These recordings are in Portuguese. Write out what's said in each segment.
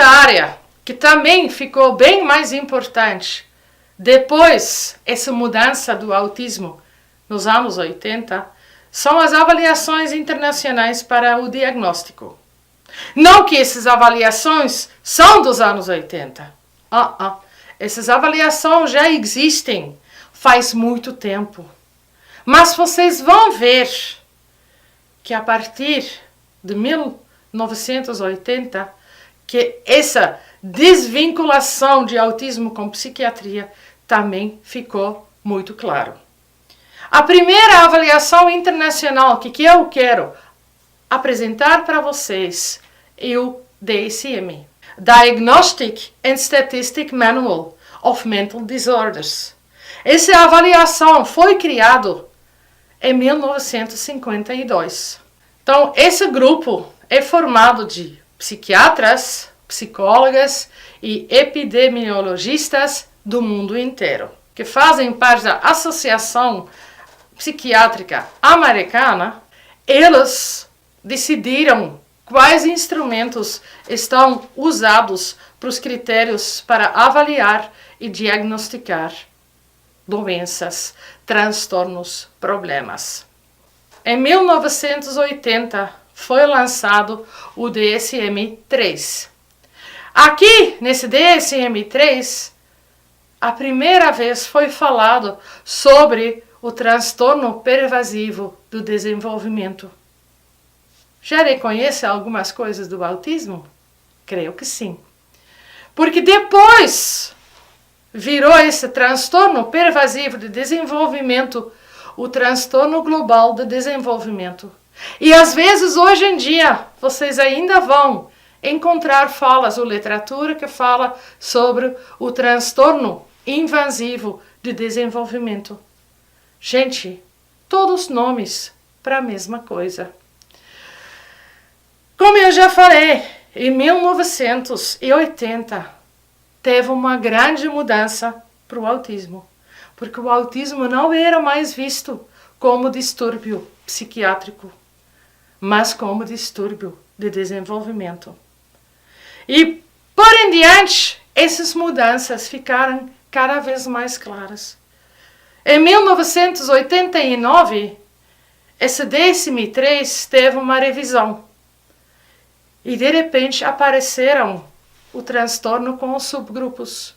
outra área que também ficou bem mais importante depois essa mudança do autismo nos anos 80 são as avaliações internacionais para o diagnóstico. Não que essas avaliações são dos anos 80. Essas avaliações já existem faz muito tempo. Mas vocês vão ver que a partir de 1980, que essa desvinculação de autismo com psiquiatria também ficou muito claro. A primeira avaliação internacional que eu quero apresentar para vocês é o DSM, Diagnostic and Statistic Manual of Mental Disorders. Essa avaliação foi criada em 1952. Então, esse grupo é formado de psiquiatras, psicólogas e epidemiologistas do mundo inteiro, que fazem parte da Associação Psiquiátrica Americana. Eles decidiram quais instrumentos estão usados para os critérios para avaliar e diagnosticar doenças, transtornos, problemas. Em 1980 foi lançado o DSM-3. Aqui, nesse DSM-3, a primeira vez foi falado sobre o transtorno pervasivo do desenvolvimento. Já reconhece algumas coisas do autismo? Creio que sim. Porque depois virou esse transtorno pervasivo de desenvolvimento o transtorno global de desenvolvimento. E às vezes, hoje em dia, vocês ainda vão encontrar falas ou literatura que fala sobre o transtorno invasivo de desenvolvimento. Gente, todos nomes para a mesma coisa. Como eu já falei, em 1980 teve uma grande mudança para o autismo, porque o autismo não era mais visto como distúrbio psiquiátrico, mas como distúrbio de desenvolvimento. E, por em diante, essas mudanças ficaram cada vez mais claras. Em 1989, esse DSM-3 teve uma revisão. E, de repente, apareceram o transtorno com os subgrupos.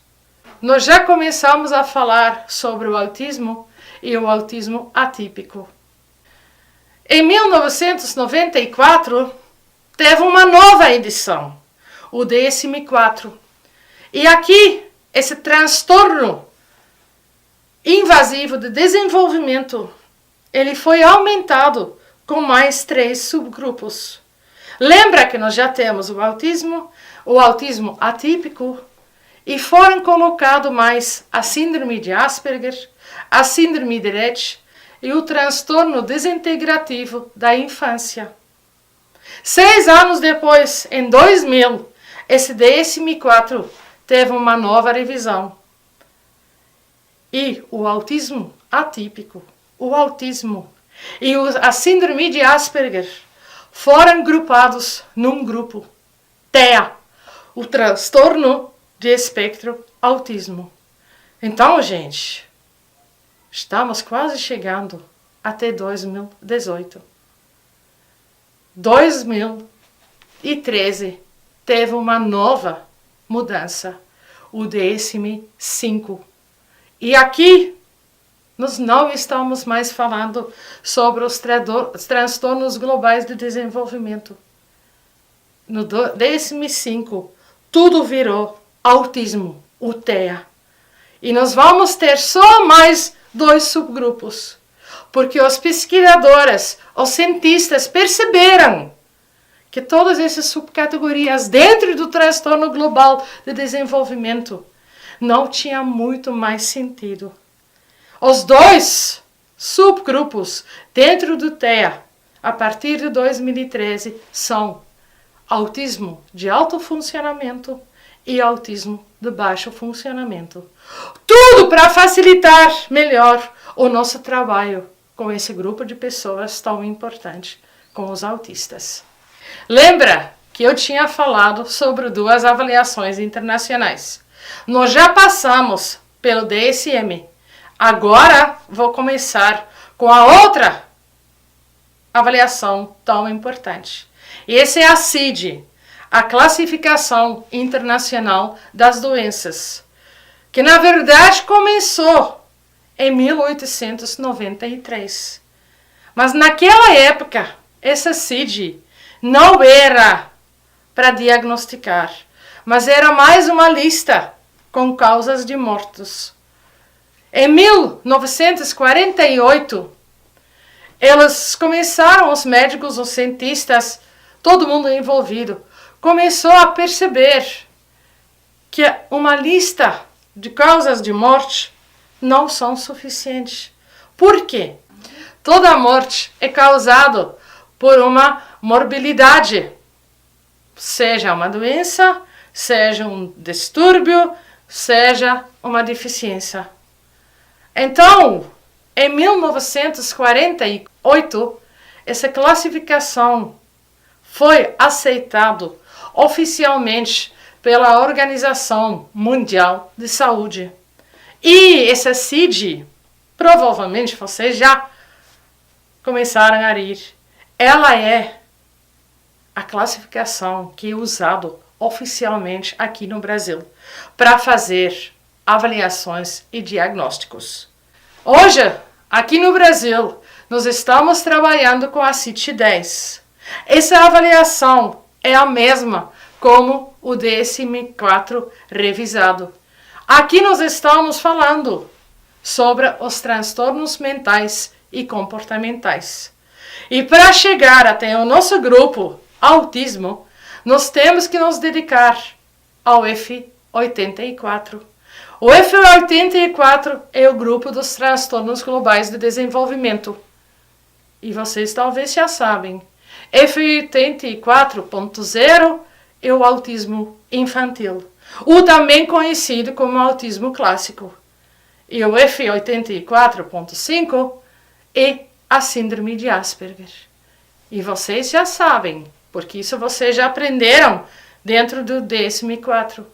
Nós já começamos a falar sobre o autismo e o autismo atípico. Em 1994, teve uma nova edição, o DSM-4. E aqui, esse transtorno invasivo de desenvolvimento, ele foi aumentado com mais 3 subgrupos. Lembra que nós já temos o autismo atípico, e foram colocados mais a síndrome de Asperger, a síndrome de Rett e o transtorno desintegrativo da infância. 6 anos depois, em 2000, esse DSM-4 teve uma nova revisão. E o autismo atípico, o autismo e a síndrome de Asperger foram grupados num grupo, TEA, o transtorno de espectro autismo. Então, gente, estamos quase chegando até 2018. 2013 teve uma nova mudança, o DSM-5. E aqui nós não estamos mais falando sobre os transtornos globais de desenvolvimento. No DSM-5, tudo virou autismo, o TEA. E nós vamos ter só mais 2 subgrupos, porque os pesquisadores, os cientistas perceberam que todas essas subcategorias dentro do transtorno global de desenvolvimento não tinham muito mais sentido. Os 2 subgrupos dentro do TEA, a partir de 2013, são autismo de alto funcionamento e autismo de baixo funcionamento. Tudo para facilitar melhor o nosso trabalho com esse grupo de pessoas tão importante, com os autistas. Lembra que eu tinha falado sobre 2 avaliações internacionais. Nós já passamos pelo DSM. Agora vou começar com a outra avaliação tão importante. Esse é a CID, a Classificação Internacional das Doenças, que na verdade começou em 1893. Mas naquela época, essa CID não era para diagnosticar, mas era mais uma lista com causas de mortos. Em 1948, eles começaram, os médicos, os cientistas, todo mundo envolvido, começou a perceber que uma lista de causas de morte não são suficientes. Por quê? Toda morte é causada por uma morbilidade, seja uma doença, seja um distúrbio, seja uma deficiência. Então, em 1948, essa classificação foi aceitada oficialmente pela Organização Mundial de Saúde. E essa CID, provavelmente vocês já começaram a rir, ela é a classificação que é usada oficialmente aqui no Brasil para fazer avaliações e diagnósticos. Hoje, aqui no Brasil, nós estamos trabalhando com a CIT-10. Essa avaliação é a mesma como o DSM-4 revisado. Aqui nós estamos falando sobre os transtornos mentais e comportamentais. E para chegar até o nosso grupo autismo, nós temos que nos dedicar ao F84. O F84 é o grupo dos transtornos globais de desenvolvimento. E vocês talvez já sabem. F84.0 é o autismo infantil, o também conhecido como autismo clássico. E o F84.5 é a síndrome de Asperger. E vocês já sabem, porque isso vocês já aprenderam dentro do DSM-4.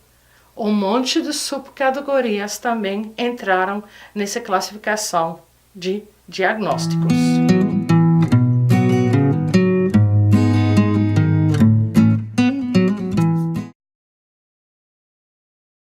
Um monte de subcategorias também entraram nessa classificação de diagnósticos.